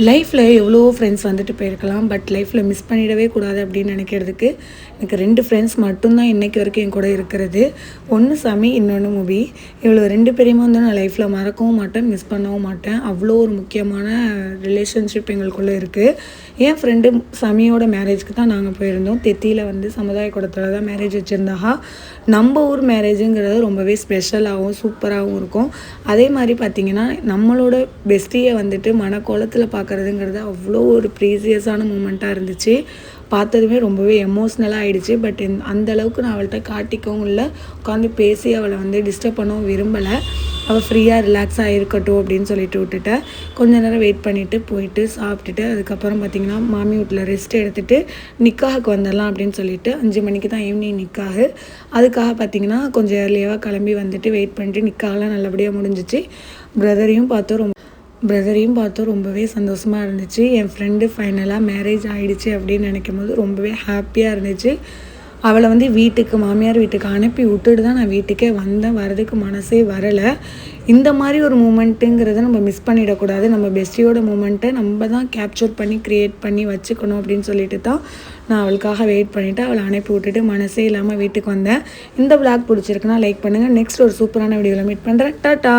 லைஃப்பில் எவ்வளோ ஃப்ரெண்ட்ஸ் வந்துட்டு போயிருக்கலாம். பட் லைஃப்பில் மிஸ் பண்ணிடவே கூடாது அப்படின்னு நினைக்கிறதுக்கு எனக்கு 2 ஃப்ரெண்ட்ஸ் மட்டும்தான் இன்றைக்கி வரைக்கும் என் கூட இருக்கிறது. ஒன்று சமி, இன்னொன்று முபி. இவ்வளோ 2 பேரையுமே வந்து நான் லைஃப்பில் மறக்கவும் மாட்டேன், மிஸ் பண்ணவும் மாட்டேன். அவ்வளோ ஒரு முக்கியமான ரிலேஷன்ஷிப் எங்களுக்குள்ளே இருக்குது. என் ஃப்ரெண்டு சமியோட மேரேஜ்க்கு தான் நாங்கள் போயிருந்தோம். தெத்தியில் வந்து சமுதாய கூடத்தில் தான் மேரேஜ் வச்சுருந்தாங்க. நம்ம ஊர் மேரேஜுங்கிறது ரொம்பவே ஸ்பெஷலாகவும் சூப்பராகவும் இருக்கும். அதே மாதிரி பார்த்திங்கன்னா நம்மளோட பெஸ்டியை வந்துட்டு மனக்கோலத்தில் பார்க்குறதுங்கிறது அவ்வளோ ஒரு ப்ரீசியஸான மூமெண்ட்டாக இருந்துச்சு. பார்த்ததுமே ரொம்பவே எமோஷ்னலாக ஆகிடுச்சு. பட் அந்தளவுக்கு நான் அவள்கிட்ட காட்டிக்கவும் இல்லை, உட்காந்து பேசி அவளை வந்து டிஸ்டர்ப் பண்ணவும் விரும்பலை. அவள் ஃப்ரீயாக ரிலாக்ஸாக இருக்கட்டும் அப்படின்னு சொல்லிட்டு விட்டுட்டேன். கொஞ்ச நேரம் வெயிட் பண்ணிவிட்டு போயிட்டு சாப்பிட்டுட்டு அதுக்கப்புறம் பார்த்திங்கன்னா மாமி வீட்டில் ரெஸ்ட் எடுத்துகிட்டு நிக்காஹுக்கு வந்துடலாம் அப்படின்னு சொல்லிட்டு 5 மணிக்கு தான் ஈவினிங் நிக்காஹு. அதுக்காக பார்த்திங்கன்னா கொஞ்சம் ஏர்லியாக கிளம்பி வந்துட்டு வெயிட் பண்ணிட்டு நிக்காஹெலாம் நல்லபடியாக முடிஞ்சிச்சு. பிரதரையும் பார்த்தோம் ரொம்பவே சந்தோஷமாக இருந்துச்சு. என் ஃப்ரெண்டு ஃபைனலாக மேரேஜ் ஆகிடுச்சு அப்படின்னு நினைக்கும் போது ரொம்பவே ஹாப்பியாக இருந்துச்சு. அவளை வந்து வீட்டுக்கு மாமியார் வீட்டுக்கு அனுப்பி விட்டுட்டு தான் நான் வீட்டுக்கே வந்தேன். வரதுக்கு மனசே வரலை. இந்த மாதிரி ஒரு மூமெண்ட்டுங்கிறத நம்ம மிஸ் பண்ணிடக்கூடாது. நம்ம பெஸ்டியோட மூமெண்ட்டை நம்ம தான் கேப்சர் பண்ணி க்ரியேட் பண்ணி வச்சுக்கணும் அப்படின்னு சொல்லிட்டு தான் நான் அவளுக்காக வெயிட் பண்ணிவிட்டு அவளை அனுப்பி விட்டுட்டு மனசே இல்லாமல் வீட்டுக்கு வந்தேன். இந்த விளாக் பிடிச்சிருக்குன்னா லைக் பண்ணுங்கள். நெக்ஸ்ட் ஒரு சூப்பரான வீடியோவில் மீட் பண்ணுறேன். டாட்டா.